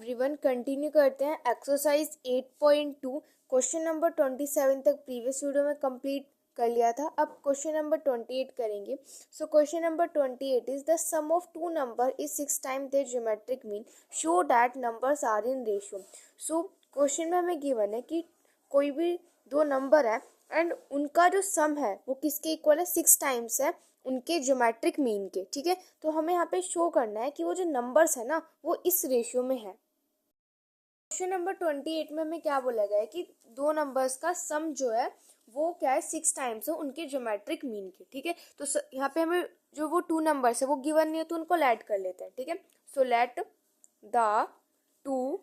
Everyone, continue करते हैं exercise 8.2। Question number 27 तक प्रीवियस वीडियो में कंप्लीट कर लिया था। अब क्वेश्चन नंबर 28 करेंगे। So question number 28 is the sum of two number is 6 time their geometric mean, show that numbers are in ratio. So question में हमें गिवन है कि कोई भी दो नंबर है एंड उनका जो सम है वो किसके इक्वल है, 6 टाइम्स है उनके ज्योमेट्रिक मीन के। ठीक है, तो हमें यहाँ पे शो करना है कि वो जो नंबर्स है ना वो इस रेशियो में है। क्वेश्चन नंबर 28 में हमें क्या बोला गया है कि दो नंबर्स का सम जो है वो क्या है, 6 टाइम्स है उनके ज्योमेट्रिक मीन के। ठीक है, तो यहाँ पे हमें जो वो टू नंबर्स है वो गिवन नहीं है तो उनको लेट कर लेते हैं। ठीक है, so let the two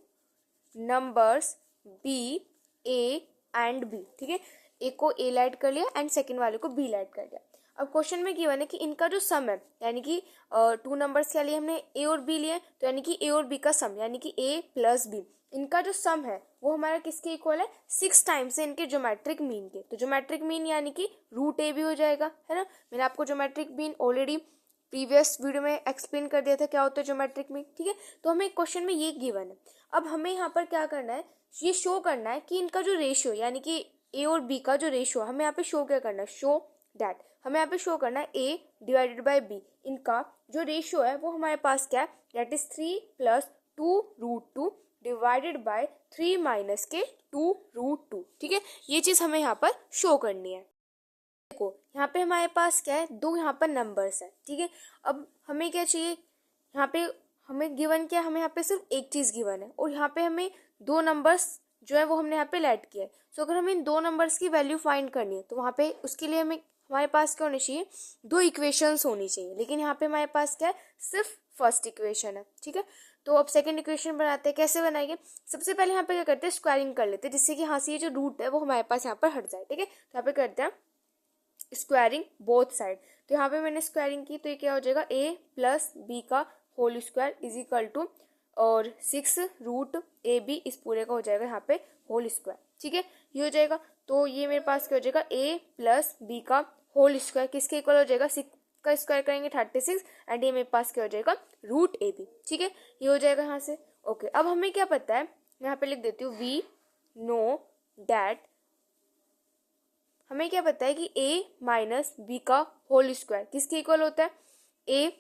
numbers be a and B. ठीक है, एक को ए लेट कर लिया एंड सेकेंड वाले को बी लेट कर लिया। अब क्वेश्चन में गिवन है कि इनका जो सम है, यानी कि टू नंबर्स के लिए हमने ए और बी लिए, तो यानी कि ए और बी का सम यानी कि ए प्लस बी, इनका जो सम है वो हमारा किसके इक्वल है, 6 टाइम्स है इनके ज्योमेट्रिक मीन के। तो ज्योमेट्रिक मीन यानी कि रूट ए भी हो जाएगा, है ना। मैंने आपको geometric mean already previous video में एक्सप्लेन कर दिया था क्या होता है ज्योमेट्रिक मीन। ठीक है, तो हमें क्वेश्चन में ये गिवन है। अब हमें यहाँ पर क्या करना है, ये शो करना है कि इनका जो रेशियो यानी कि ए और बी का जो रेशियो, हमें यहाँ पे शो क्या करना है, शो दैट, हमें यहाँ पे शो करना है ए डिवाइडेड बाय बी, इनका जो रेशियो है वो हमारे पास क्या है, that is 3 plus 2√2 divided by 3 minus के 2√2। ठीक है, ये चीज हमें यहाँ पर शो करनी है। देखो यहाँ पे हमारे पास क्या है, दो यहाँ पर नंबर्स है। ठीक है, अब हमें क्या चाहिए, यहाँ पे हमें गिवन क्या, हमें यहाँ पे सिर्फ एक चीज गिवन है और यहाँ पे हमें दो नंबर्स जो है वो हमने यहाँ पे लेट किया है। सो अगर हमें इन दो नंबर्स की वैल्यू फाइंड करनी है तो वहाँ पे उसके लिए हमारे पास क्या होनी चाहिए, दो इक्वेशंस होनी चाहिए। लेकिन यहाँ पे हमारे पास क्या है, सिर्फ फर्स्ट इक्वेशन है। ठीक है, तो अब सेकंड इक्वेशन बनाते हैं। कैसे बनाएंगे, सबसे पहले यहाँ पे क्या करते हैं, स्क्वायरिंग कर लेते हैं जिससे कि हाँ से ये जो रूट है वो हमारे पास यहाँ पर हट जाए। ठीक है, तो यहाँ पे करते हैं स्क्वायरिंग बोथ साइड। तो यहाँ पे मैंने स्क्वायरिंग की तो ये क्या हो जाएगा, ए प्लस बी का whole square is equal to और 6√ab इस पूरे का हो जाएगा यहाँ पे होल स्क्वायर। ठीक है, ये हो जाएगा। तो ये मेरे पास क्या हो जाएगा, a प्लस बी का होल स्क्वायर किसके इक्वल हो जाएगा, 6 का स्क्वायर करेंगे 36 एंड ये मेरे पास क्या हो जाएगा, √ab। ठीक है, ये हो जाएगा यहाँ से। ओके, अब हमें क्या पता है, मैं यहाँ पे लिख देती हूँ, वी नो डैट, हमें क्या पता है कि a माइनस बी का होल स्क्वायर किसके इक्वल होता है, a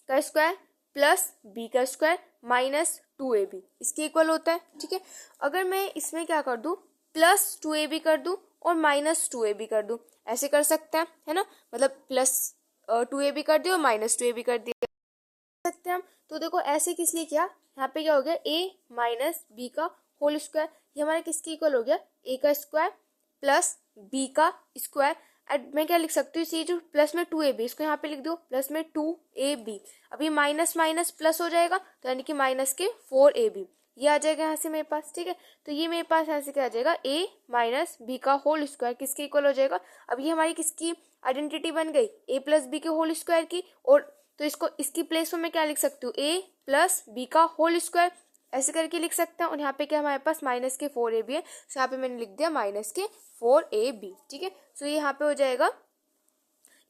का स्क्वायर प्लस बी का स्क्वायर माइनस 2ab इसके इक्वल होता है। ठीक है, अगर मैं इसमें क्या कर दूं, प्लस 2ab कर दूं और माइनस 2ab कर दूं, ऐसे कर सकते हैं, है ना। मतलब प्लस 2ab कर दिया और माइनस 2ab कर दिया सकते हैं हम। तो देखो ऐसे किस लिए किया, यहाँ पे क्या हो गया, a माइनस बी का होल स्क्वायर, ये हमारा किसके इक्वल हो गया, a का स्क्वायर प्लस बी का स्क्वायर। एंड मैं क्या लिख सकती हूँ, ये जो प्लस में 2ab इसको यहाँ पे लिख दो प्लस में 2ab, अभी माइनस माइनस प्लस हो जाएगा तो यानी कि माइनस के 4ab ये आ जाएगा यहाँ से मेरे पास। ठीक है, तो ये मेरे पास यहाँ से क्या आ जाएगा, a माइनस बी का होल स्क्वायर किसके इक्वल हो जाएगा। अब ये हमारी किसकी आइडेंटिटी बन गई, a प्लस बी के होल स्क्वायर की, और तो इसको इसकी प्लेस में मैं क्या लिख सकती हूँ, a प्लस बी का होल स्क्वायर ऐसे करके लिख सकते हैं। और यहाँ पे क्या हमारे पास माइनस के 4ab है, तो यहाँ पे मैंने लिख दिया माइनस के 4ab। ठीक है, सो ये यहाँ पे हो जाएगा,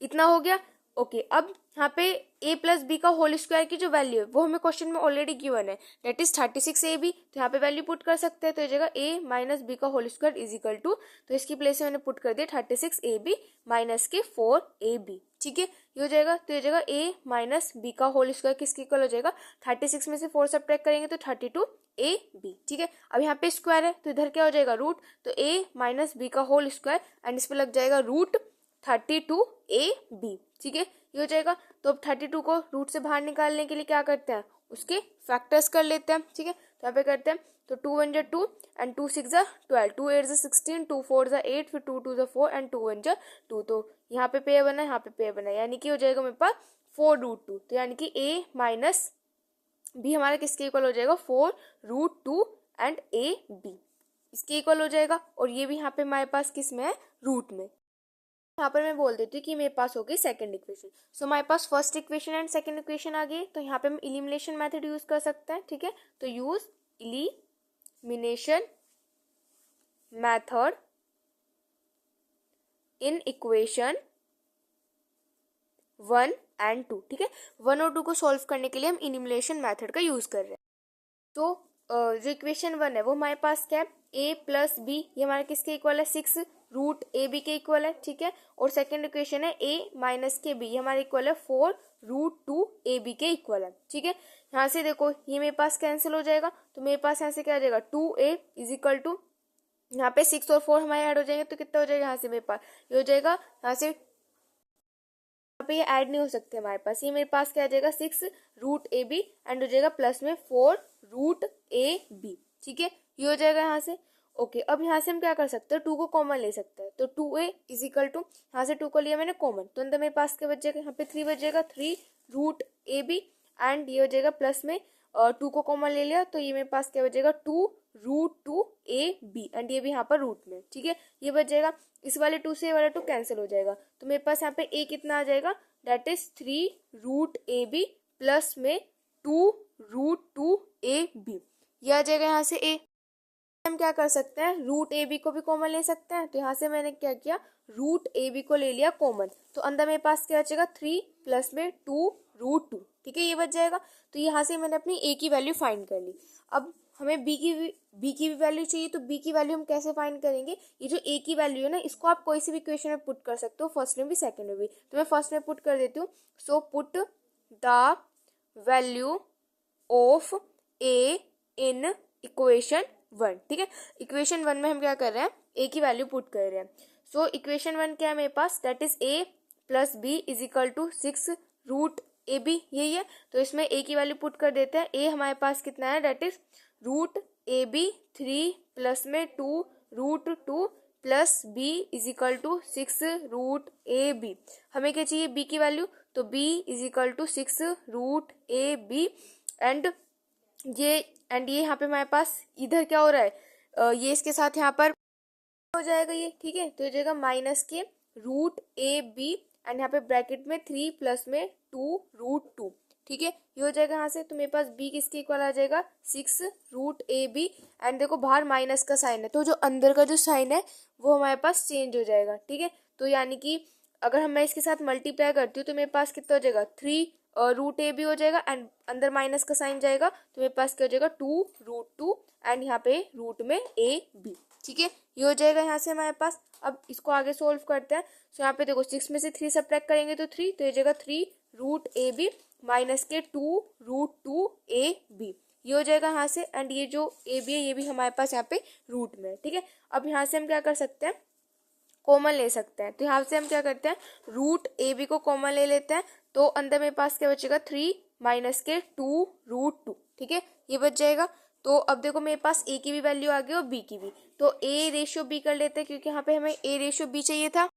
इतना हो गया। ओके, अब यहाँ पे a प्लस बी का होल स्क्वायर की जो वैल्यू है वो हमें क्वेश्चन में ऑलरेडी गिवन है, डेट इज 36ab। तो यहाँ पे वैल्यू पुट कर सकते हैं, तो ये जगह a माइनस बी का whole square is equal to, तो इसकी प्लेस में मैंने पुट कर दिया 36ab माइनस के 4ab। ठीक है, ये हो जाएगा। तो ये जगह a माइनस बी का होल स्क्वायर किसके इक्वल हो जाएगा, 36 में से 4 सब्ट्रैक्ट करेंगे तो 32ab। ठीक है, अब यहाँ पे स्क्वायर है तो इधर क्या हो जाएगा, रूट, तो a माइनस बी का होल स्क्वायर एंड इस पे लग जाएगा रूट 32ab। ठीक है, ये हो जाएगा। तो अब 32 को रूट से बाहर निकालने के लिए क्या करते हैं, उसके फैक्टर्स कर लेते हैं। ठीक है, तो यहाँ पे करते हैं, तो 2 1 जा 2 एंड 2 6 जा 12, 2 8 जा 16, 2 4 जा 8, फिर 2 2 जा 4 एंड 2 1 जा 2। तो यहाँ पे पेयर बना, यहाँ पे पेयर बना, यानी कि हो जाएगा मेरे पास 4√2। तो यानी कि a माइनस बी हमारा किसके इक्वल हो जाएगा, 4√2 एंड ab इसके इक्वल हो जाएगा। और ये भी यहाँ पे हमारे पास किस में है, रूट में। यहाँ पर मैं बोल देती हूँ कि मेरे पास हो गई सेकंड इक्वेशन। सो हमारे पास first equation and second equation आ गई, तो यहाँ पे हम इलिमिनेशन मेथड यूज कर सकते हैं। ठीक है, तो use elimination method in equation 1 and 2। ठीक है, 1 और 2 को सॉल्व करने के लिए हम इलिमिनेशन मेथड का यूज कर रहे हैं। तो जो इक्वेशन 1 है वो हमारे पास क्या है, a प्लस बी, ये हमारे किसके इक्वल है, 6 रूट ए बी के इक्वल है, ठीक है। और सेकेंड इक्वेशन है a माइनस के बी, ये हमारे इक्वल है 4 रूट 2 ए बी के इक्वल है, ठीक है। यहाँ से देखो ये मेरे पास कैंसिल हो जाएगा, तो मेरे पास यहाँ से क्या आ जाएगा, 2a इज इक्वल टू, यहाँ पे 6 और 4 हमारे ऐड हो जाएंगे, तो कितना हो जाएगा यहाँ से मेरे पास, ये हो जाएगा यहाँ से, यहाँ पे ये ऐड नहीं हो सकते हमारे पास, ये मेरे पास क्या आ जाएगा 6 रूट ए बी एंड हो जाएगा प्लस में 4 रूट ए बी, ठीक है। ये हो जाएगा यहाँ से। ओके, अब यहाँ से हम क्या कर सकते हैं, 2 को कॉमन ले सकते हैं, तो 2a इज इक्वल टू, यहाँ से 2 को लिया मैंने कॉमन, तो अंदर मेरे पास क्या बच जाएगा, यहाँ पे 3 बच जाएगा, 3 रूट ए बी एंड ये हो जाएगा प्लस में 2 को कॉमन ले लिया, तो ये मेरे पास क्या बचेगा 2 रूट 2 ए बी एंड ये भी यहाँ पर रूट में, ठीक है। ये बच जाएगा, इस वाले 2 से ये वाला 2 कैंसिल हो जाएगा, तो मेरे पास यहाँ पे a कितना आ जाएगा, that is 3 root A b plus में 2 रूट 2 ए बी, ये आ जाएगा यहाँ से a। हम क्या कर सकते हैं, रूट ए बी को भी कॉमन ले सकते हैं, तो यहाँ से मैंने क्या किया, रूट ए बी को ले लिया कॉमन, तो अंदर मेरे पास क्या बचेगा 3 प्लस में 2 रूट 2, ठीक है, ये बच जाएगा। तो यहाँ से मैंने अपनी a की वैल्यू फाइंड कर ली। अब हमें b की भी वैल्यू चाहिए, तो b की वैल्यू हम कैसे फाइंड करेंगे, ये जो a की वैल्यू है ना, इसको आप कोई सी भी इक्वेशन में पुट कर सकते हो, फर्स्ट में भी सेकंड में भी, तो मैं फर्स्ट में पुट कर देती हूँ। So put the value of a in equation 1, ठीक है। इक्वेशन 1 में हम क्या कर रहे हैं, a की वैल्यू पुट कर रहे हैं। सो इक्वेशन 1 क्या है मेरे पास, that is a plus B is equal to 6 root A B, यही है, तो इसमें a की वैल्यू पुट कर देते हैं। a हमारे पास कितना है, that is root A b 3 plus में 2 root 2 plus b is equal to 6 root A b. हमें क्या चाहिए, b की वैल्यू, तो b is equal to 6 root A b and ये यहाँ पे हमारे पास इधर क्या हो रहा है, ये इसके साथ यहाँ पर हो जाएगा ये, ठीक है, तो हो जाएगा माइनस के रूट ए बी एंड यहाँ पे ब्रैकेट में 3 प्लस में 2 रूट 2, ठीक है, ये हो जाएगा यहाँ से। तो मेरे पास b किसके इक्वल आ जाएगा, 6 रूट ए बी एंड देखो बाहर माइनस का साइन है, तो जो अंदर का जो साइन है वो हमारे पास चेंज हो जाएगा, ठीक है। तो यानी कि अगर मैं इसके साथ मल्टीप्लाई करती हूँ तो मेरे पास कितना हो जाएगा, 3 रूट ए बी हो जाएगा एंड अंदर माइनस का साइन जाएगा, तो मेरे पास क्या हो जाएगा 2 रूट 2 एंड यहाँ पे रूट में ए बी, ठीक है, ये हो जाएगा यहाँ से हमारे पास। अब इसको आगे सोल्व करते हैं। सो यहाँ पे देखो 6 में से 3 सब्ट्रैक्ट करेंगे तो 3, तो ये जाएगा 3 रूट ए बी माइनस के 2 रूट 2 ए बी, ये हो जाएगा यहाँ से एंड ये जो ए बी है ये भी हमारे पास यहाँ पे रूट में है, ठीक है। अब यहाँ से हम क्या कर सकते हैं, कॉमन ले सकते हैं, तो यहाँ से हम क्या करते हैं, रूट ए बी को कॉमन ले लेते हैं, तो अंदर मेरे पास क्या बचेगा 3 माइनस के 2 रूट 2, ठीक है, ये बच जाएगा। तो अब देखो मेरे पास a की भी वैल्यू आ गई और b की भी, तो a रेशियो b कर लेते हैं, क्योंकि यहाँ पे हमें a रेशियो b चाहिए था,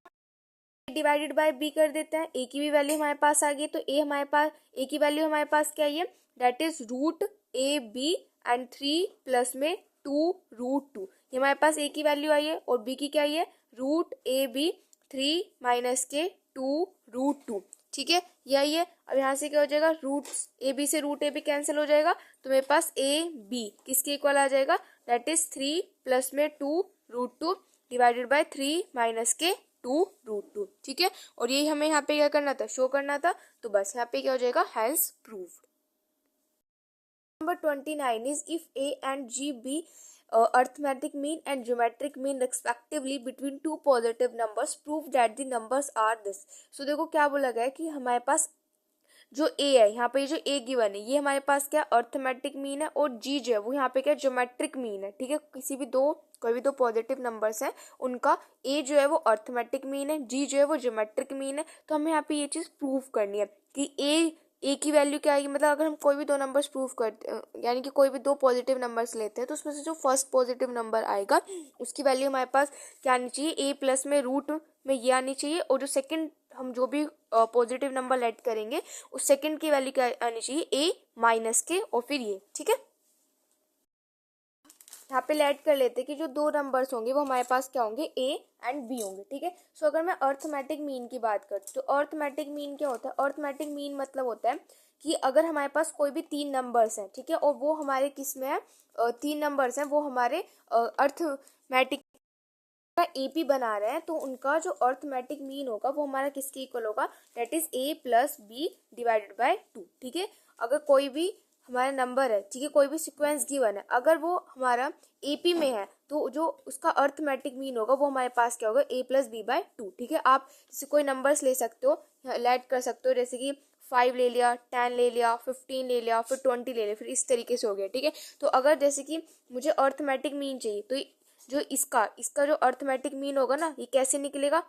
डिवाइडेड बाय b कर देते हैं। a की भी वैल्यू हमारे पास आ गई, तो a की वैल्यू हमारे पास क्या है, that is root A b and 3 plus में 2 रूट 2, ये हमारे पास a की वैल्यू आई है, और b की क्या आई है, रूट ए बी 3 माइनस के 2 रूट 2, ठीक है, यही है। अब यहाँ से क्या हो जाएगा, रूट ए बी से रूट ए बी कैंसिल हो जाएगा, तो मेरे पास ए बी किसके इक्वल आ जाएगा, दैट इज 3 प्लस में 2 रूट 2 डिवाइडेड बाय 3 माइनस के 2 रूट 2, ठीक है। और यही हमें यहाँ पे क्या करना था, शो करना था, तो बस यहाँ पे क्या हो जाएगा, has proved. Number 29 is if a and g b arithmetic mean and geometric mean respectively between two positive numbers, prove that the numbers are this। so देखो क्या बोला गया है कि हमारे पास जो a है, यहाँ पे जो a गिवन है ये हमारे पास क्या अर्थमेटिक मीन है, और g जो है वो यहाँ पे क्या ज्योमेट्रिक मीन है, ठीक है। कोई भी दो पॉजिटिव नंबर्स हैं उनका a जो है वो अर्थमेटिक मीन है, g जो है वो ज्योमेट्रिक मीन है, तो हमें यहाँ पे ये चीज प्रूव करनी है कि a की वैल्यू क्या आएगी, मतलब अगर हम कोई भी दो नंबर्स प्रूव करते हैं, यानी कि कोई भी दो पॉजिटिव नंबर्स लेते हैं, तो उसमें से जो फर्स्ट पॉजिटिव नंबर आएगा उसकी वैल्यू हमारे पास क्या आनी चाहिए, a प्लस में रूट में ये आनी चाहिए, और जो सेकंड हम जो भी पॉजिटिव नंबर लेट करेंगे उस सेकंड की वैल्यू क्या आनी चाहिए, a माइनस के और फिर ये, ठीक है। यहाँ पे लेट कर लेते हैं कि जो दो नंबर्स होंगे वो हमारे पास क्या होंगे, a एंड b होंगे, ठीक है। सो अगर मैं अर्थमेटिक मीन की बात करती हूँ, तो अर्थमेटिक मीन क्या होता है, अर्थमेटिक मीन मतलब होता है कि अगर हमारे पास कोई भी 3 नंबर्स हैं, ठीक है, और वो हमारे किस में है, 3 नंबर्स हैं वो हमारे अर्थमेटिक का AP बना रहे हैं, तो उनका जो अर्थमेटिक मीन होगा वो हमारा किसके इक्वल होगा, that is a plus b divided by 2, ठीक है। अगर कोई भी हमारा नंबर है, ठीक है, कोई भी सीक्वेंस गिवन है, अगर वो हमारा एपी में है तो जो उसका अर्थमेटिक मीन होगा वो हमारे पास क्या होगा, a+b/2। ठीक है, आप जैसे कोई नंबर्स ले सकते हो, ऐड कर सकते हो, जैसे कि 5 ले लिया, 10 ले लिया, 15 ले लिया, फिर 20 ले लिया, फिर इस तरीके से हो गया। ठीक है, तो अगर जैसे कि मुझे अर्थमेटिक मीन चाहिए तो जो इसका जो अर्थमेटिक मीन होगा ना, ये कैसे निकलेगा,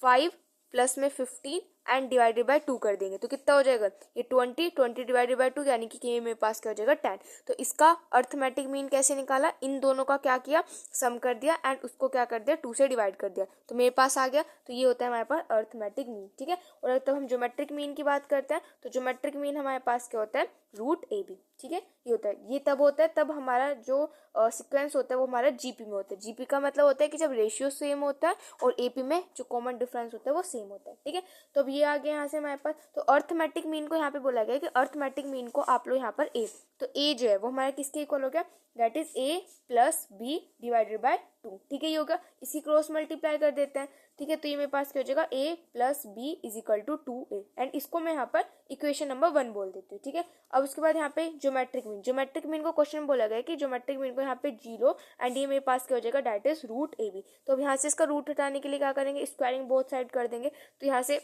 5 प्लस में 15 एंड डिवाइडेड बाय 2 कर देंगे तो कितना हो जाएगा, ये 20 डिवाइडेड बाय 2 यानी कि ये मेरे पास क्या हो जाएगा, 10। तो इसका अर्थमेटिक मीन कैसे निकाला, इन दोनों का क्या किया, सम कर दिया एंड उसको क्या कर दिया, 2 से डिवाइड कर दिया तो मेरे पास आ गया। तो ये होता है हमारे पास अर्थमेटिक मीन। ठीक है, और अगर तब हम ज्योमेट्रिक मीन की बात करते हैं तो ज्योमेट्रिक मीन हमारे पास क्या होता है, √AB। ठीक है, ये होता है, ये तब होता है तब हमारा जो सीक्वेंस होता है वो हमारा जीपी में होता है। जीपी का मतलब होता है कि जब रेशियो सेम होता है और एपी में जो कॉमन डिफरेंस होता है वो सेम होता है। ठीक है, तो अब ये आ गया यहाँ से हमारे पास। तो अर्थमेटिक मीन को यहाँ पे बोला गया कि अर्थमेटिक मीन को आप लोग यहाँ पर ए, तो ए जो है वो हमारा किसके इक्वल हो गया, that is a+b divided by 2। ठीक है, ये होगा, इसी क्रॉस मल्टीप्लाई कर देते हैं। ठीक है, तो ये मेरे पास क्या हो जाएगा, a+b is equal to 2a and इसको मैं यहाँ पर इक्वेशन नंबर 1 बोल देती हूँ। ठीक है, अब उसके बाद यहाँ पे ज्योमेट्रिक मीन को क्वेश्चन बोला गया कि ज्योमेट्रिक मीन को यहाँ पे 0 एंड ये मेरे पास क्या हो जाएगा, दैट इज √AB। तो अब यहाँ से इसका रूट हटाने के लिए क्या करेंगे, स्क्वायरिंग बोथ साइड कर देंगे। तो यहाँ से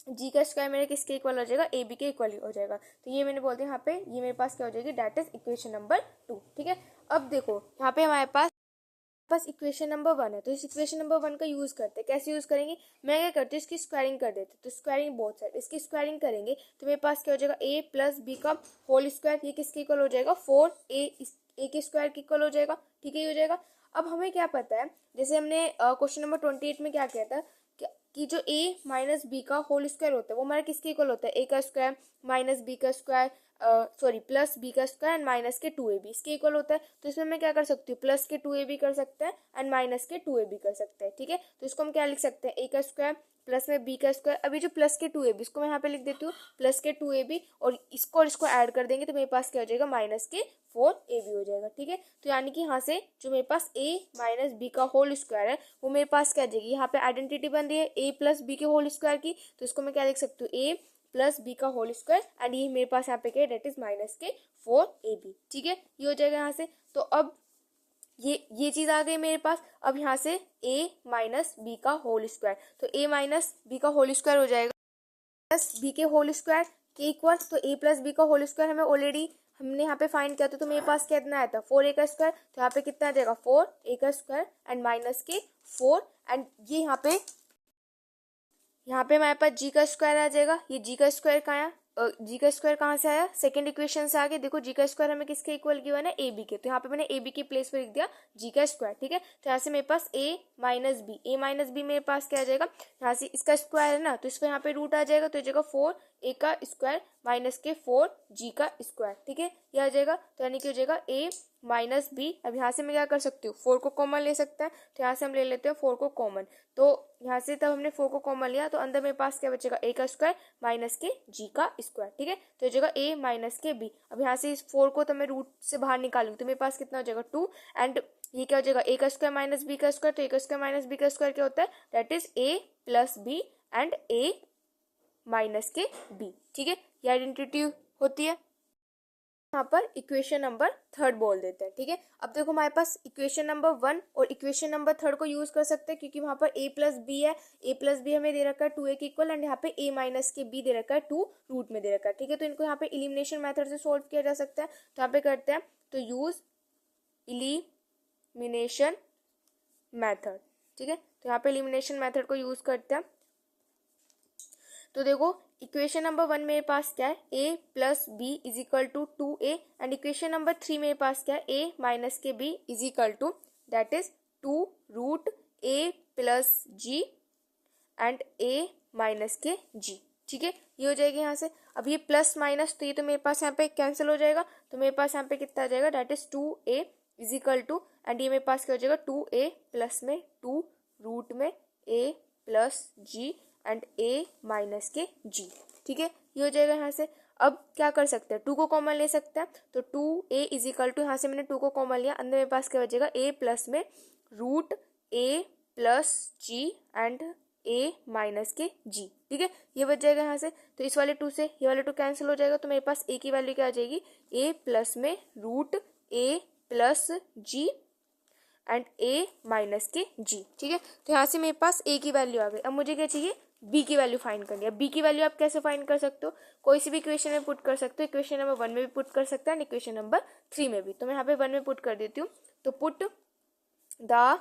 जी का स्क्वायर मेरे किसके इक्वल हो जाएगा, ए बी के इक्वल हो जाएगा। तो ये मैंने बोल दिया यहाँ पे, ये मेरे पास क्या हो जाएगी, दैट इज इक्वेशन नंबर 2। ठीक है, अब देखो यहाँ पे हमारे पास इक्वेशन नंबर 1 है, तो इस इक्वेशन नंबर 1 का यूज करते हैं। कैसे यूज करेंगे, मैं क्या करती हूँ, इसकी स्क्वायरिंग कर देते, तो स्क्वायरिंग बोथ साइड, इसकी स्क्वायरिंग करेंगे तो मेरे पास क्या हो जाएगा, a+b का होल स्क्वायर, ये किसके इक्वल हो जाएगा, 4a के स्क्वायर के इक्वल हो जाएगा। ठीक है, ये हो जाएगा। अब हमें क्या पता है, जैसे हमने क्वेश्चन नंबर 28 में क्या किया था कि जो a-b का होल स्क्वायर होता है वो हमारा किसके इक्वल होता है, a का स्क्वायर माइनस b का स्क्वायर, प्लस b का स्क्वायर एंड माइनस के 2ab इसके इक्वल होता है। तो इसमें मैं क्या कर सकती हूँ, प्लस के 2ab कर सकते हैं एंड माइनस के 2ab कर सकते हैं। ठीक है, तो इसको हम क्या लिख सकते हैं, a का स्क्वायर प्लस में b का स्क्वायर, अभी जो प्लस के 2ab इसको मैं यहाँ पे लिख देती हूँ प्लस के 2ab और इसको ऐड कर देंगे तो मेरे पास क्या हो जाएगा, माइनस के 4ab हो जाएगा। ठीक है, तो यानी कि यहाँ से जो मेरे पास a-b का होल स्क्वायर है वो मेरे पास क्या आ जाएगी, यहाँ पे आइडेंटिटी बन रही है a+b के होल स्क्वायर की, तो इसको मैं क्या लिख सकती हूँ, a+b का होल स्क्वायर एंड ये मेरे पास यहाँ पे क्या है, डेट इज माइनस के 4ab। ठीक है, ये हो जाएगा यहाँ से। तो अब ये चीज आ गई मेरे पास। अब यहाँ से a-b का होल स्क्वायर, तो a-b का होल स्क्वायर हो जाएगा प्लस b के होल स्क्वायर के इक्वल, तो a+b का होल स्क्वायर हमें ऑलरेडी हमने यहाँ पे फाइंड किया था, तो मेरे पास कितना आया था, 4a का स्क्वायर, तो यहाँ पे कितना आ जाएगा, 4a का स्क्वायर एंड माइनस के 4 एंड ये यहाँ पे हमारे पास g का स्क्वायर आ जाएगा। ये g का स्क्वायर कहाँ आया, जी का स्क्वायर कहाँ से आया, सेकंड इक्वेशन से आगे। देखो जी का स्क्वायर हमें किसके इक्वल गिवन है, ए बी के, तो यहाँ पे मैंने ए बी की प्लेस पर लिख दिया जी का स्क्वायर। ठीक है, तो यहाँ से मेरे पास a माइनस बी मेरे पास क्या आ जाएगा, यहाँ से इसका स्क्वायर है ना, तो इसमें यहाँ पे रूट आ जाएगा, तो ये जगह 4a का स्क्वायर माइनस के 4g का स्क्वायर। ठीक है, ये आ जाएगा, तो यानी कि हो जाएगा a माइनस बी। अब यहाँ से मैं क्या कर सकती हूँ, 4 को कॉमन ले सकते हैं, तो यहाँ से हम ले लेते हैं 4 को कॉमन, तो यहाँ से तब हमने 4 को कॉमन लिया तो अंदर मेरे पास क्या बचेगा, a का स्क्वायर माइनस के g का स्क्वायर। ठीक है, तो जगह a माइनस के b। अब यहाँ से इस 4 को तो मैं रूट से बाहर निकालूंगी तो मेरे पास कितना हो जाएगा 2 एंड ये क्या हो जाएगा, a का स्क्वायर माइनस b का स्क्वायर, तो a का स्क्वायर माइनस b का स्क्वायर क्या होता है, that is a plus b and a minus के b। ठीक है, ये आइडेंटिटी होती है। यहाँ पर इक्वेशन नंबर 3 बोल देते हैं। ठीक है, अब देखो हमारे पास इक्वेशन नंबर 1 और इक्वेशन नंबर 3 को यूज कर सकते हैं क्योंकि वहां पर a प्लस बी है, a प्लस बी हमें दे रखा है 2a के इक्वल एंड यहाँ पे a माइनस के b दे रखा है 2 रूट में दे रखा है। ठीक है, तो इनको यहाँ पे इलिमिनेशन मेथड से सोल्व किया जा सकता है, तो यहाँ पे करते हैं, तो यूज इलिमिनेशन मेथड। ठीक है, तो यहाँ पे इलिमिनेशन मेथड को यूज करते हैं। तो देखो इक्वेशन नंबर 1 मेरे पास क्या है, a plus B is equal to 2a and equation number 3 मेरे पास क्या है, a माइनस के b is equal to that is 2 root a plus g and a minus के g। ठीक है, ये हो जाएगी यहाँ से। अब ये प्लस माइनस तो ये तो मेरे पास यहाँ पे कैंसिल हो जाएगा, तो मेरे पास यहाँ पे कितना आ जाएगा, that is 2a is equal to and ये मेरे पास क्या हो जाएगा 2a प्लस में 2 रूट में a plus g and a minus के g। ठीक है, ये हो जाएगा यहाँ से। अब क्या कर सकते हैं, 2 को कॉमन ले सकते हैं, तो 2a इज इक्वल टू, यहाँ से मैंने 2 को कॉमन लिया, अंदर मेरे पास क्या बचेगा a प्लस में root a plus g and a minus के g, ठीक है। ये बच जाएगा यहाँ से, तो इस वाले 2 से ये वाले 2 कैंसिल हो जाएगा, तो मेरे पास a की वैल्यू क्या आ जाएगी, a प्लस में root a plus g and a minus के g, ठीक है। तो यहाँ से मेरे पास a की वैल्यू आ गई। अब मुझे क्या चाहिए, b की वैल्यू फाइंड करनी है। b की वैल्यू आप कैसे फाइंड कर सकते हो, कोई सी भी इक्वेशन में पुट कर सकते हो, इक्वेशन नंबर 1 में भी पुट कर सकते हैं, इक्वेशन नंबर 3 में भी। तो मैं यहाँ पे 1 में पुट कर देती हूँ, तो put the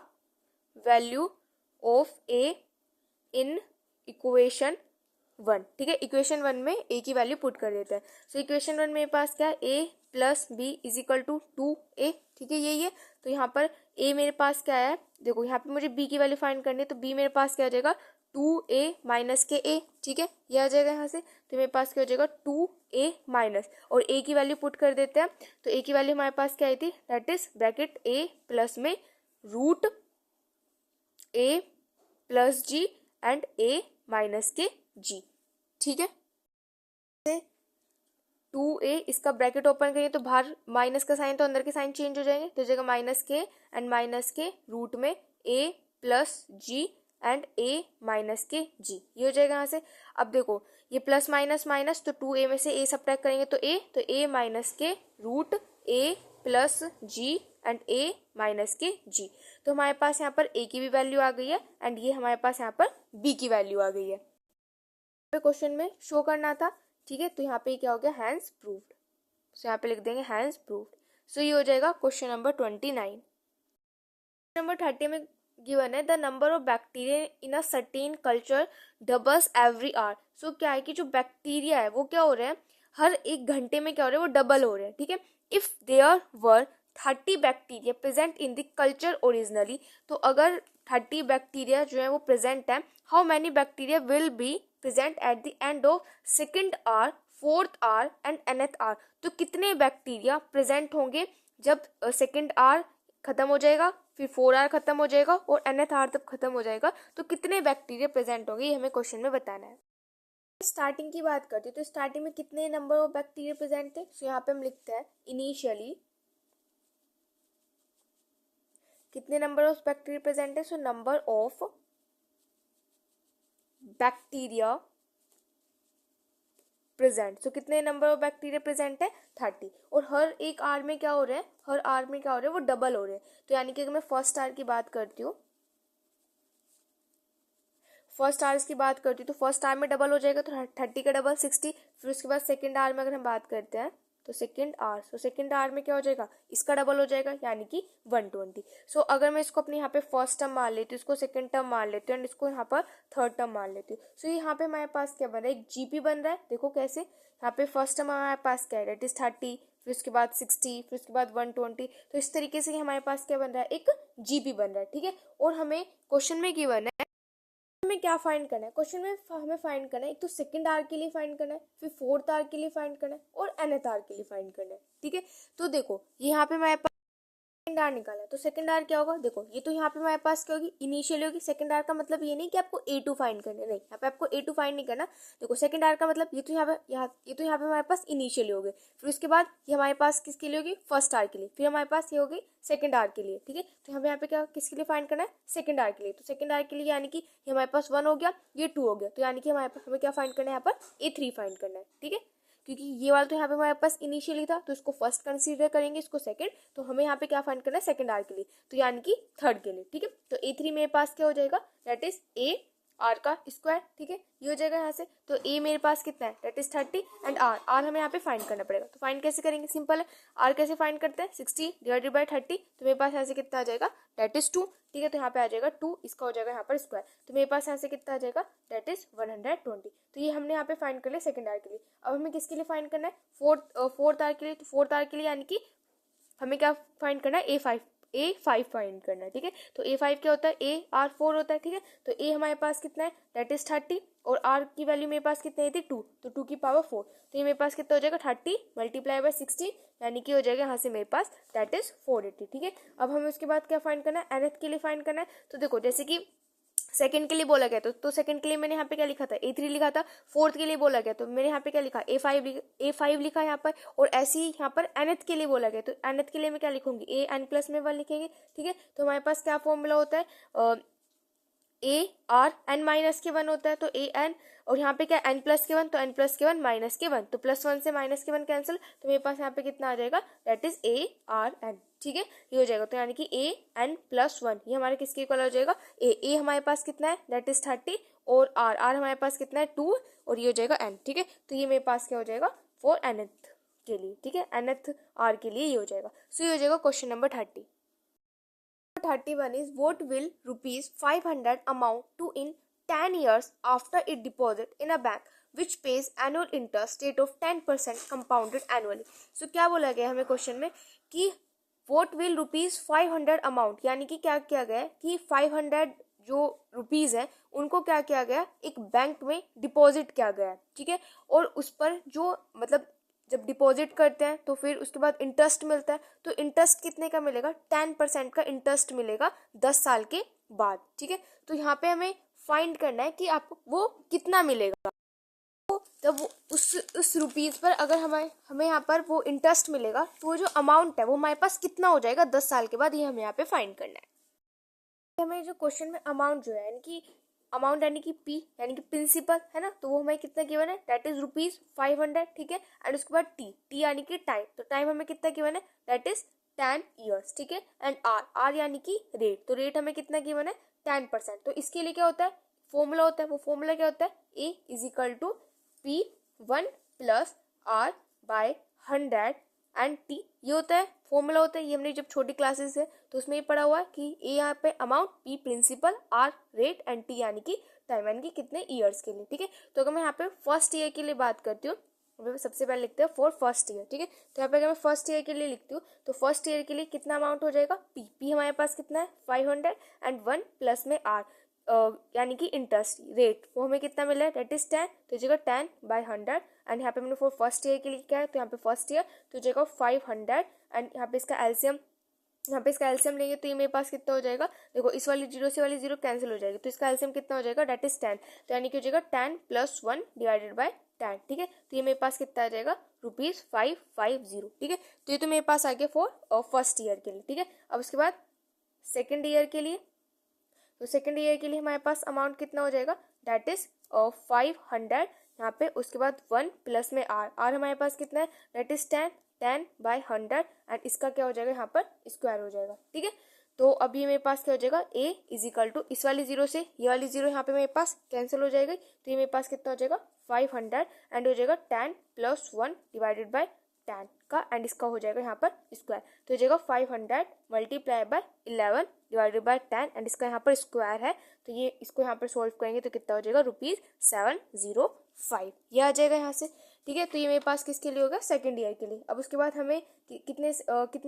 value of a in equation 1, ठीक है। इक्वेशन 1 में a की वैल्यू पुट कर देते हैं। सो इक्वेशन 1 मेरे पास क्या है, a plus B is equal to 2a, ठीक है, यही है। तो यहाँ पर a मेरे पास क्या है, देखो यहाँ पे मुझे b की वैल्यू फाइंड करनी है, तो b मेरे पास क्या आ जाएगा, 2a माइनस के a, ठीक है, ये आ जाएगा यहाँ से। तो मेरे पास क्या हो जाएगा, 2a माइनस, और a की वैल्यू पुट कर देते हैं। तो a की वैल्यू हमारे पास क्या आई थी, that is bracket a plus में root a plus g and a minus के g, ठीक है। 2a, इसका ब्रैकेट ओपन करिए तो बाहर माइनस का साइन, तो अंदर के साइन चेंज हो जाएंगे, तो जगह माइनस के एंड माइनस के रूट में a plus g and a minus के g, ये हो जाएगा यहाँ से। अब देखो ये प्लस माइनस माइनस, तो 2a में से a सब्ट्रैक्ट करेंगे तो a माइनस के root a plus g and a minus के g। तो हमारे पास यहाँ पर a की भी वैल्यू आ गई है एंड ये हमारे पास यहाँ पर b की वैल्यू आ गई है। क्वेश्चन में शो करना था, ठीक है। तो यहाँ पे क्या हो गया, हैंस प्रूव्ड, सो यहाँ पे लिख देंगे हैंस प्रूव्ड। सो ये हो जाएगा क्वेश्चन नंबर 29। नंबर 30 में गिवन है the number of bacteria in a certain culture doubles every hour. So क्या है कि जो बैक्टीरिया है वो क्या हो रहे हैं, हर 1 घंटे में क्या हो रहे हैं, वो डबल हो रहे हैं, ठीक है। If there were 30 bacteria present in the culture originally, तो अगर 30 बैक्टीरिया जो है वो प्रेजेंट है, how many bacteria will be present at the end of second hour, fourth hour and nth hour. तो कितने बैक्टीरिया प्रेजेंट होंगे जब सेकेंड आवर खत्म हो जाएगा, फिर 4 आवर खत्म हो जाएगा और nth आवर तब खत्म हो जाएगा, तो कितने बैक्टीरिया प्रेजेंट होंगे, ये हमें क्वेश्चन में बताना है। स्टार्टिंग की बात करते हैं, तो स्टार्टिंग में कितने नंबर ऑफ बैक्टीरिया प्रेजेंट थे, सो यहाँ पे हम लिखते हैं इनिशियली कितने नंबर ऑफ बैक्टीरिया प्रेजेंट है, so number of bacteria present, so कितने नंबर ऑफ बैक्टीरिया प्रेजेंट है, 30। और हर एक आर में क्या हो रहा है, हर आर में क्या हो रहा है, वो डबल हो रहे हैं। तो यानी कि अगर मैं फर्स्ट आर की बात करती हूँ, फर्स्ट आर की बात करती हूँ तो फर्स्ट आर में डबल हो जाएगा, तो 30 का डबल 60। फिर उसके बाद सेकेंड आर में अगर हम बात करते हैं तो second R, so second R में क्या हो जाएगा, इसका डबल हो जाएगा यानी कि 120। सो अगर मैं इसको अपने यहाँ पे फर्स्ट टर्म मान लेती हूँ, इसको सेकेंड टर्म मान लेती हूँ एंड इसको यहाँ पर थर्ड टर्म मान लेती हूँ। सो यहाँ पे हमारे पास क्या बन रहा है, एक जीपी बन रहा है। देखो कैसे, यहाँ पे फर्स्ट टर्म हमारे पास क्या है, डेट इज 30, फिर उसके बाद 60, फिर उसके बाद 120। तो इस तरीके से हमारे पास क्या बन रहा है, एक जीपी बन रहा है, ठीक है। और हमें क्वेश्चन में गिवन है, हमें क्या फाइंड करना है, क्वेश्चन में हमें फाइंड करना है, एक तो सेकंड आर के लिए फाइंड करना है, फिर फोर्थ आर के लिए फाइंड करना है और nth आर के लिए फाइंड करना है, ठीक है। तो देखो यहाँ पे हमारे पास सेकंड आर निकाला, तो सेकंड आर क्या होगा, देखो ये तो यहाँ पे हमारे पास क्या होगी, इनिशियली होगी। सेकंड आर का मतलब ये नहीं कि आपको A2 फाइंड करना है, नहीं, यहाँ पे आपको A2 फाइंड नहीं करना। देखो सेकंड आर का मतलब ये तो यहाँ पे हमारे पास इनिशियली हो गए, फिर उसके बाद ये हमारे पास किसके लिए होगी, फर्स्ट आर के लिए, फिर हमारे पास ये हो गई सेकंड आर के लिए, ठीक है। तो हमें यहाँ पे क्या किसके लिए फाइंड करना है, सेकंड आर के लिए। तो सेकंड आर के लिए यानी कि ये हमारे पास 1 हो गया, ये 2 हो गया, तो यानी कि हमें क्या फाइंड करना है, यहाँ पर A3 फाइंड करना है, ठीक है। क्योंकि ये वाला तो यहाँ पे हमारे पास इनिशियली था, तो इसको फर्स्ट कंसीडर करेंगे, इसको सेकंड, तो हमें यहाँ पे क्या फाइंड करना है, सेकंड आर के लिए, तो यानी कि थर्ड के लिए, ठीक है। तो A3 मेरे पास क्या हो जाएगा, दैट इज A आर का स्क्वायर, ठीक है, ये हो जाएगा यहाँ से। तो A मेरे पास कितना है, दैट इज 30 एंड आर हमें यहाँ पे फाइंड करना पड़ेगा। तो फाइंड कैसे करेंगे, सिंपल है, आर कैसे फाइंड करते हैं, 60 डिवाइडेड बाई 30, तो मेरे पास यहाँ से कितना आ जाएगा, दैट इज 2, ठीक है। तो यहाँ पे आ जाएगा 2, इसका हो जाएगा यहाँ पर स्क्वायर, तो मेरे पास यहाँ से कितना आ जाएगा, दैट इज 120। तो ये हमने यहाँ पे फाइंड कर लिया सेकंड आर के लिए। अब हमें किसके लिए फाइंड करना है, फोर्थ आर के लिए। तो फोर्थ आर के लिए यानी कि हमें क्या फाइंड करना है, A5 फाइंड करना है, ठीक है। तो A5 क्या होता है, AR4 होता है, ठीक है। तो A हमारे पास कितना है, दैट इज 30, और R की वैल्यू मेरे पास कितनी थी, 2, तो 2 की पावर 4, तो ये मेरे पास कितना हो जाएगा, 30 मल्टीप्लाई बाय 60, यानी कि हो जाएगा यहाँ से मेरे पास दैट इज 480, ठीक है। अब हमें उसके बाद क्या फाइंड करना है, nth के लिए फाइंड करना है। तो देखो जैसे कि सेकंड के लिए बोला गया तो सेकंड के लिए मैंने यहाँ पे क्या लिखा था, A3 लिखा था। फोर्थ के लिए बोला गया तो मैंने यहाँ पे क्या लिखा, A5 लिखा यहाँ पर। और ऐसे ही यहाँ पर nth के लिए बोला गया तो nth के लिए मैं क्या लिखूंगी, A n प्लस में 1 लिखेंगे, ठीक है। तो हमारे पास क्या फॉर्मूला होता है, ए आर एन माइनस के वन होता है, तो ए एन, और यहाँ पे क्या एन प्लस के वन, तो एन प्लस के वन माइनस के वन, तो प्लस वन से माइनस के वन कैंसिल, तो मेरे पास यहाँ पे कितना आ जाएगा, that is A R N. ठीक है, ये हो जाएगा, तो यानी कि ए एन प्लस वन, ये हमारे किसके इक्वल हो जाएगा, ए हमारे पास कितना है, दैट इज 30, और आर हमारे पास कितना है 2, और ये हो जाएगा एन। ठीक है, तो ये मेरे पास क्या हो जाएगा फॉर nth के लिए। ठीक है, nth आर के लिए ये हो जाएगा। सो ये हो जाएगा question number 30। 31 is what will rupees 500 amount to in 10 years after it deposit in a bank which pays annual interest rate of 10% compounded annually। so क्या बोला गया हमें क्वेश्चन में कि what will rupees 500 amount, यानी कि क्या किया गया है कि 500 जो रुपीज है उनको क्या किया गया, एक बैंक में डिपॉजिट किया गया है। ठीक है, और उस पर जो मतलब जब डिपॉजिट करते हैं तो फिर उसके बाद इंटरेस्ट मिलता है, तो इंटरेस्ट कितने का मिलेगा, 10% का इंटरेस्ट मिलेगा 10 साल के बाद। ठीक है, तो यहाँ पे हमें फाइंड करना है कि आपको वो कितना मिलेगा। तो जब वो उस रुपीज पर अगर हमें यहाँ पर वो इंटरेस्ट मिलेगा, तो वो जो अमाउंट है वो हमारे पास कितना हो जाएगा 10 साल के बाद, ये हमें यहाँ पे फाइंड करना है। हमें जो क्वेश्चन में अमाउंट जो है यानी कि अमाउंट यानी कि पी यानी कि प्रिंसिपल है ना, तो वो हमें कितना गिवन है, दैट इज रुपीज 500। ठीक है, एंड उसके बाद टी यानी कि टाइम, तो टाइम हमें कितना गिवन है, दैट इज 10 ईयर्स। ठीक है, एंड आर यानी कि रेट, तो रेट हमें कितना गिवन है 10%। तो इसके लिए क्या होता है, फॉर्मूला होता है, वो फॉर्मूला क्या होता है, A is equal to P 1 plus R by 100 and T, ये होता है फॉर्मूला होता है। ये हमने जब छोटी क्लासेस है तो उसमें ये पढ़ा हुआ है कि ए यहाँ पे amount, P principal, R rate and T यानी कि टाइम यानी कि कितने ईयर्स के लिए। ठीक है, तो अगर मैं यहाँ पे फर्स्ट ईयर के लिए बात करती हूँ, सबसे पहले लिखते हैं फॉर फर्स्ट ईयर। ठीक है, तो यहाँ पे अगर मैं फर्स्ट ईयर के लिए लिखती हूँ तो फर्स्ट ईयर के लिए कितना अमाउंट हो जाएगा, पी हमारे पास कितना है 500 एंड 1 प्लस में आर यानी कि इंटरेस्ट रेट, वो हमें कितना मिला है, दैट इज 10, तो जगह 10 बाय 100, एंड यहाँ पे मैंने फॉर फर्स्ट ईयर के लिए क्या है, तो यहाँ पे फर्स्ट ईयर तो जगह 500, एंड यहाँ पे इसका एलसीएम, यहाँ पे इसका एलसीएम लेंगे तो ये मेरे पास कितना हो जाएगा, देखो इस वाली जीरो से वाली जीरो कैंसिल हो जाएगी, तो इसका एलसीएम कितना हो जाएगा, दैट इज 10, तो यानी कि हो जाएगा 10 प्लस 1 डिवाइडेड बाय 10। ठीक है, तो ये मेरे पास कितना आ जाएगा, रुपीज 550। ठीक है, तो ये तो मेरे पास आ गया फॉर फर्स्ट ईयर के लिए। ठीक है, अब उसके बाद सेकेंड ईयर के लिए, तो सेकेंड ईयर के लिए हमारे पास अमाउंट कितना हो जाएगा, दैट इज 500, यहाँ पे उसके बाद 1 प्लस में आर हमारे पास कितना है, दैट इज 10 बाय 100, एंड इसका क्या हो जाएगा यहाँ पर स्क्वायर हो जाएगा। ठीक है, तो अब ये मेरे पास क्या हो जाएगा, ए इज इक्वल टू इस वाली जीरो से ये वाली जीरो यहाँ पे मेरे पास कैंसिल हो जाएगी, तो ये मेरे पास कितना हो जाएगा 500, एंड हो जाएगा 10 प्लस 1 डिवाइडेड बाय 10 का, एंड इसका हो जाएगा यहाँ पर स्क्वायर, तो हो जाएगा 500 multiply by 11 divided by 10, and इसका यहाँ पर स्क्वायर है, तो ये इसको यहाँ पर सोल्व करेंगे तो कितना हो जाएगा, रुपीज 705, ये आ जाएगा यहाँ से। ठीक है, तो ये मेरे पास किसके लिए होगा, सेकेंड ईयर के लिए। अब उसके बाद हमें कितने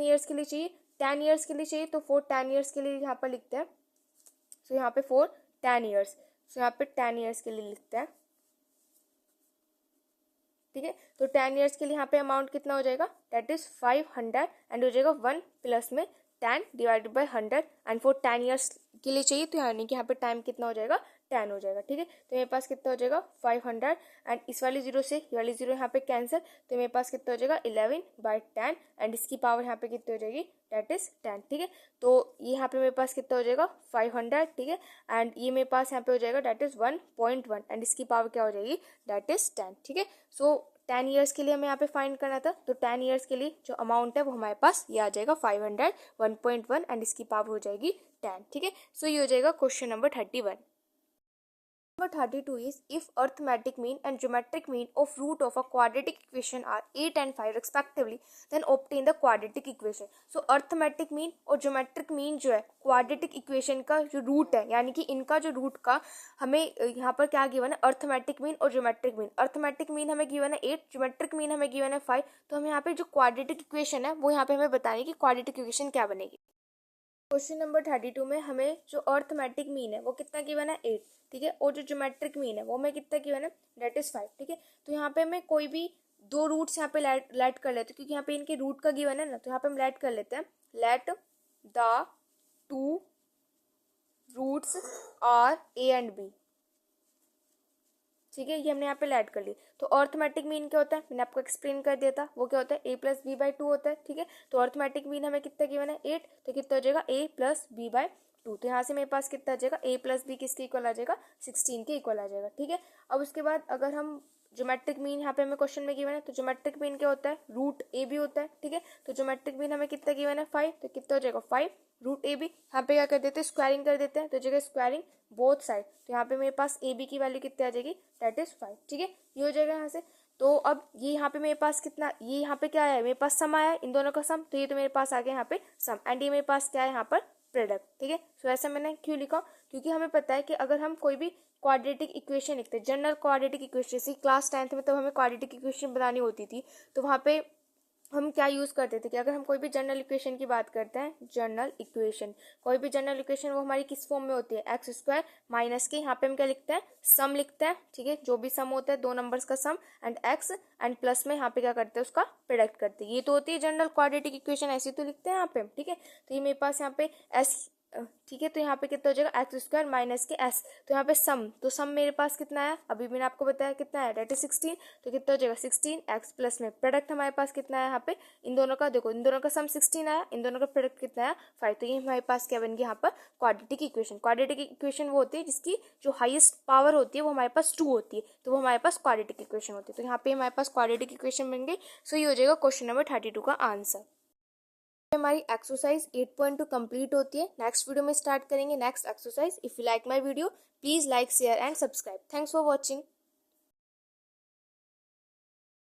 ईयर्स के लिए चाहिए, 10 ईयर्स के लिए चाहिए, तो फॉर 10 ईयर्स के लिए यहाँ पर लिखते हैं, सो यहाँ पे फॉर 10 ईयर्स, सो यहाँ पे 10 ईयर्स के लिए लिखते हैं। ठीक है, तो 10 ईयर्स के लिए यहाँ पे अमाउंट कितना हो जाएगा, दैट इज 500, एंड हो जाएगा 1 प्लस में 10 divided by 100, and for 10 years के लिए चाहिए, तो यानी कि यहाँ पे टाइम कितना हो जाएगा, 10 हो जाएगा। ठीक है, तो मेरे पास कितना हो जाएगा 500, एंड इस वाली जीरो से ये वाली जीरो यहाँ पे कैंसिल, तो मेरे पास कितना हो जाएगा 11 बाय 10, एंड इसकी पावर यहाँ पे कितनी हो जाएगी, दैट इज 10। ठीक है, तो ये यहाँ पे मेरे पास कितना हो जाएगा 500। ठीक है, एंड ये मेरे पास यहाँ पे हो जाएगा दैट इज 1.1, एंड इसकी पावर क्या हो जाएगी, दैट इज 10। ठीक है, सो 10 ईयर्स के लिए हमें यहाँ पे फाइंड करना था, तो 10 ईयर्स के लिए जो अमाउंट है वो हमारे पास ये आ जाएगा 500, 1.1, एंड इसकी पावर हो जाएगी 10। ठीक है, सो ये हो जाएगा question number 31। Number 32 is if arithmetic mean and geometric mean of root of a quadratic equation are 8 and 5 respectively, then obtain the quadratic equation. So arithmetic mean और geometric mean जो है quadratic equation का जो root है, यानी कि इनका जो root का हमें यहाँ पर क्या गिवन है, arithmetic mean और geometric mean। arithmetic mean हमें गिवन है 8, geometric mean हमें गिवन है 5, तो हमें यहाँ पे जो quadratic equation है वो यहाँ पे हमें बतानी कि quadratic equation क्या बनेगी। क्वेश्चन नंबर 32 में हमें जो अर्थमेटिक मीन है वो कितना गिवन है 8। ठीक है, और जो ज्योमेट्रिक मीन है वो हमें कितना गिवन है, दैट इज 5। ठीक है, तो यहाँ पे हमें कोई भी दो रूट्स यहाँ पे लेट कर लेते हैं, क्योंकि यहाँ पे इनके रूट का गिवन है ना, तो यहाँ पे हम लेट कर लेते हैं, let the two roots are A and B. ठीक है, ये हमने यहाँ पे ऐड कर ली। तो अर्थमेटिक मीन क्या होता है, मैंने आपको एक्सप्लेन कर दिया था, वो क्या होता है a plus B by two होता है। ठीक है, तो अर्थमेटिक मीन हमें कितना गिवन है 8, तो कितना हो जाएगा a plus B by two. तो यहाँ से मेरे पास कितना आ जाएगा a प्लस बी किसके इक्वल आ जाएगा 16 के इक्वल आ जाएगा। ठीक है, अब उसके बाद अगर हम ज्योमेट्रिक मीन यहाँ पे हमें क्वेश्चन में गिवन है, तो ज्योमेट्रिक मीन क्या होता है रूट ए बी होता है। ठीक है, तो ज्योमेट्रिक मीन हमें कितना गिवन है 5, तो कितना हो जाएगा 5 रूट ए बी। यहाँ पे क्या कर देते हैं स्क्वायरिंग कर देते हैं, तो जगह स्क्वायरिंग बोथ साइड, तो यहाँ पे मेरे पास ए बी की वैल्यू कितनी आ जाएगी दैट इज 5। ठीक है, ये हो जाएगा यहाँ से। तो अब ये यहाँ पे मेरे पास कितना, ये यहाँ पे क्या आया मेरे पास सम आया है इन दोनों का सम, तो ये तो मेरे पास आ गया यहाँ पे सम, एंड ये मेरे पास क्या है यहाँ पर प्रोडक्ट। ठीक है, सो ऐसा मैंने क्यों लिखा, क्योंकि हमें पता है कि अगर हम कोई भी क्वाड्रेटिक इक्वेशन लिखते हैं, जनरल क्वाड्रेटिक इक्वेशन, जैसे क्लास 10th में तब हमें क्वाड्रेटिक इक्वेशन बनानी होती थी, तो वहाँ पे हम क्या यूज़ करते थे कि अगर हम कोई भी जनरल इक्वेशन की बात करते हैं, जनरल इक्वेशन, कोई भी जनरल इक्वेशन वो हमारी किस फॉर्म में होती है एक्स स्क्वायर माइनस के, यहाँ पे हम क्या लिखते हैं सम लिखते हैं। ठीक है, जो भी सम होता है दो नंबर्स का सम एंड एक्स एंड प्लस में यहाँ पे क्या करते हैं उसका प्रोडक्ट करते हैं, ये तो होती है जनरल क्वाड्रेटिक इक्वेशन, ऐसी तो लिखते हैं यहाँ पे। ठीक है, तो ये मेरे पास यहाँ पे एस, ठीक है, तो यहाँ पे कितना हो जाएगा एक्स स्क्वायर माइनस के एस, तो यहाँ पे सम, तो सम मेरे पास कितना है अभी मैंने आपको बताया कितना है डेट इज 16, तो कितना हो जाएगा 16 एक्स प्लस में प्रोडक्ट हमारे पास कितना है यहाँ पे इन दोनों का, देखो इन दोनों का सम 16 आया, इन दोनों का प्रोडक्ट कितना है 5, तो ये हमारे पास क्या बन गया यहाँ पर क्वाड्रेटिक इक्वेशन। क्वाड्रेटिक इक्वेशन वो होती है जिसकी जो हाईएस्ट पावर होती है वो हमारे पास 2 होती है, तो वो हमारे पास क्वाड्रेटिक इक्वेशन होती है, तो यहाँ पे हमारे पास क्वाड्रेटिक इक्वेशन बन गई। सो ये हो जाएगा क्वेश्चन नंबर 32 का आंसर। हमारी एक्सरसाइज 8.2 कंप्लीट होती है। नेक्स्ट वीडियो में स्टार्ट करेंगे next exercise. If you like my video please like share and subscribe. Thanks for watching.